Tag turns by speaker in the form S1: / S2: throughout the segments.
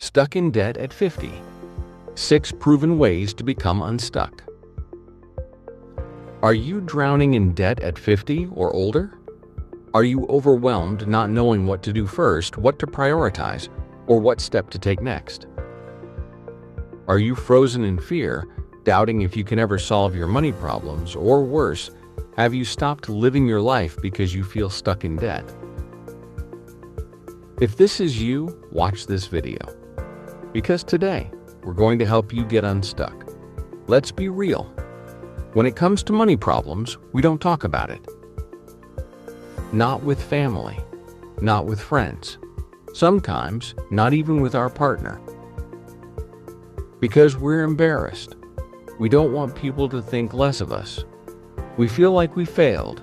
S1: Stuck in debt at 50. 6 proven ways to become unstuck. Are you drowning in debt at 50 or older? Are you overwhelmed not knowing what to do first, what to prioritize, or what step to take next? Are you frozen in fear, doubting if you can ever solve your money problems, or worse, have you stopped living your life because you feel stuck in debt? If this is you, watch this video. Because today, we're going to help you get unstuck. Let's be real. When it comes to money problems, we don't talk about it. Not with family, not with friends, sometimes not even with our partner. Because we're embarrassed. We don't want people to think less of us. We feel like we failed.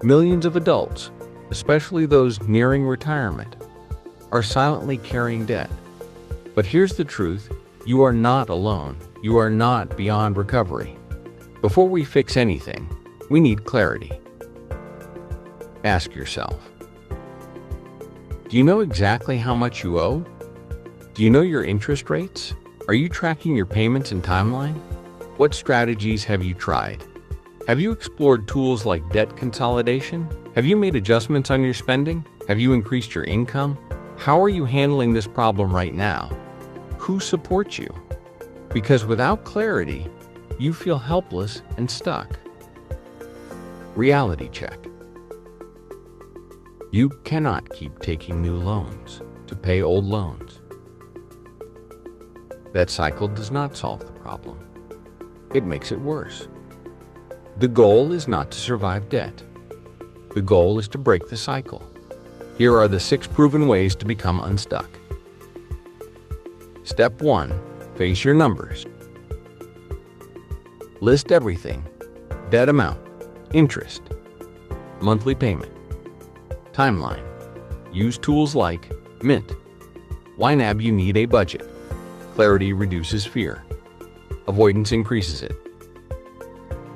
S1: Millions of adults, especially those nearing retirement, are silently carrying debt. But here's the truth, you are not alone. You are not beyond recovery. Before we fix anything, we need clarity. Ask yourself, do you know exactly how much you owe? Do you know your interest rates? Are you tracking your payments and timeline? What strategies have you tried? Have you explored tools like debt consolidation? Have you made adjustments on your spending? Have you increased your income? How are you handling this problem right now? Who supports you? Because without clarity, you feel helpless and stuck. Reality check. You cannot keep taking new loans to pay old loans. That cycle does not solve the problem. It makes it worse. The goal is not to survive debt. The goal is to break the cycle. Here are the 6 proven ways to become unstuck. Step 1. Face your numbers. List everything: debt amount, interest, monthly payment, timeline. Use tools like Mint. YNAB. You need a budget. Clarity reduces fear. Avoidance increases it.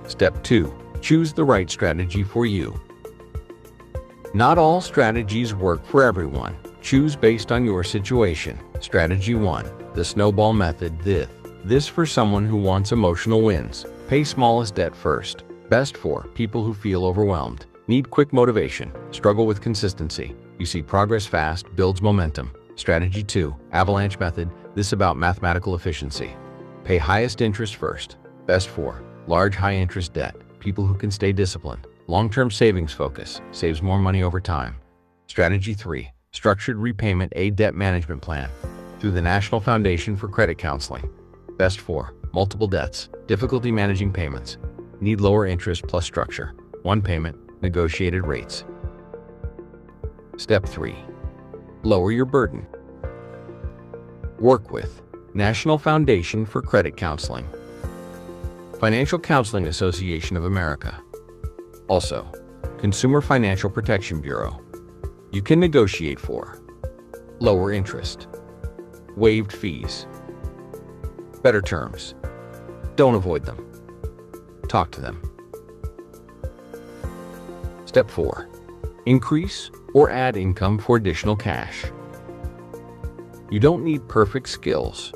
S1: Step 2. Choose the right strategy for you. Not all strategies work for everyone. Choose based on your situation. Strategy 1. The Snowball method. This for someone who wants emotional wins. Pay smallest debt first. Best for people who feel overwhelmed, need quick motivation, struggle with consistency. You see progress fast, builds momentum. Strategy 2. Avalanche method. This about mathematical efficiency. Pay highest interest first. Best for large high-interest debt. People who can stay disciplined. Long-term savings focus. Saves more money over time. Strategy 3. Structured repayment. A debt management plan. Through the National Foundation for Credit Counseling. Best for multiple debts. Difficulty managing payments. Need lower interest plus structure. One payment. Negotiated rates. Step 3. Lower your burden. Work with National Foundation for Credit Counseling. Financial Counseling Association of America. Also, Consumer Financial Protection Bureau. You can negotiate for lower interest, waived fees, better terms. Don't avoid them. Talk to them. Step 4. Increase or add income for additional cash. You don't need perfect skills.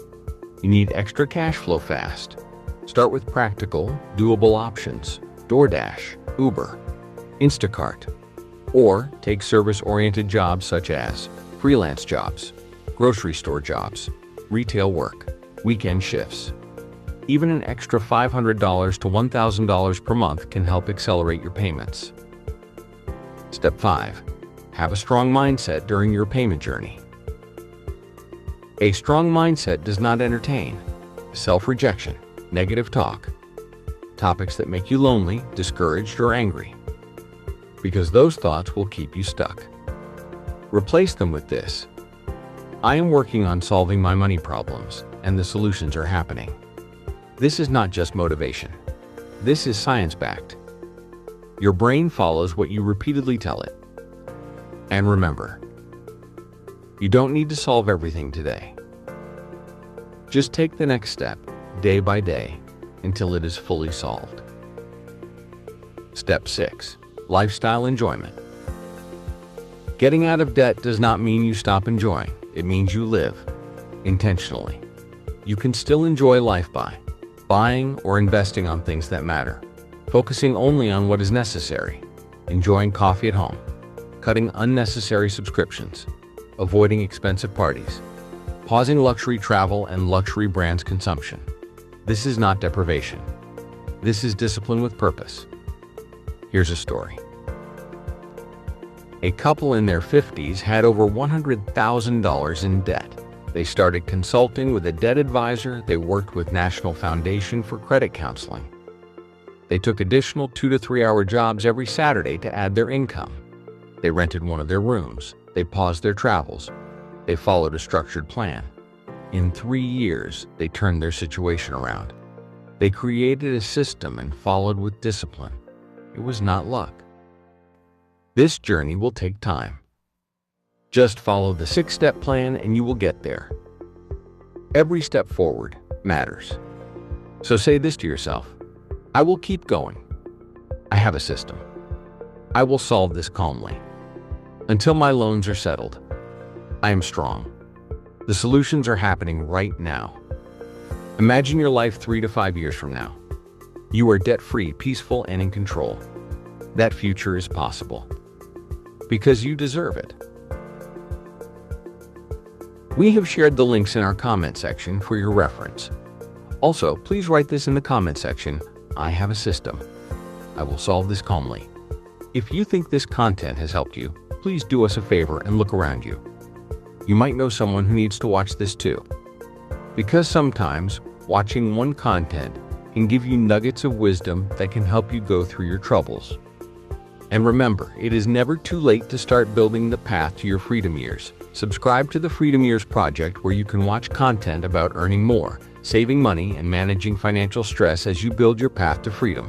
S1: You need extra cash flow fast. Start with practical, doable options. DoorDash, Uber, Instacart. Or take service-oriented jobs such as freelance jobs, grocery store jobs, retail work, weekend shifts. Even an extra $500 to $1,000 per month can help accelerate your payments. Step 5. Have a strong mindset during your payment journey. A strong mindset does not entertain self-rejection, negative talk, topics that make you lonely, discouraged, or angry, because those thoughts will keep you stuck. Replace them with this: I am working on solving my money problems, and the solutions are happening. This is not just motivation. This is science-backed. Your brain follows what you repeatedly tell it. And remember, you don't need to solve everything today. Just take the next step, day by day, until it is fully solved. Step 6. Lifestyle enjoyment. Getting out of debt does not mean you stop enjoying. It means you live. intentionally. You can still enjoy life by buying or investing on things that matter, focusing only on what is necessary, enjoying coffee at home, cutting unnecessary subscriptions, avoiding expensive parties, pausing luxury travel and luxury brands consumption. This is not deprivation. This is discipline with purpose. Here's a story. A couple in their 50s had over $100,000 in debt. They started consulting with a debt advisor. They worked with National Foundation for Credit Counseling. They took additional 2 to 3 hour jobs every Saturday to add their income. They rented one of their rooms. They paused their travels. They followed a structured plan. In 3 years, they turned their situation around. They created a system and followed with discipline. It was not luck. This journey will take time. Just follow the 6-step plan and you will get there. Every step forward matters. So say this to yourself: I will keep going. I have a system. I will solve this calmly. Until my loans are settled. I am strong. The solutions are happening right now. Imagine your life 3 to 5 years from now. You are debt-free, peaceful, and in control. That future is possible. Because you deserve it. We have shared the links in our comment section for your reference. Also, please write this in the comment section: I have a system. I will solve this calmly. If you think this content has helped you, please do us a favor and look around you. You might know someone who needs to watch this too. Because sometimes watching one content can give you nuggets of wisdom that can help you go through your troubles. And remember, it is never too late to start building the path to your freedom years. Subscribe to the Freedom Years Project, where you can watch content about earning more, saving money, and managing financial stress as you build your path to freedom.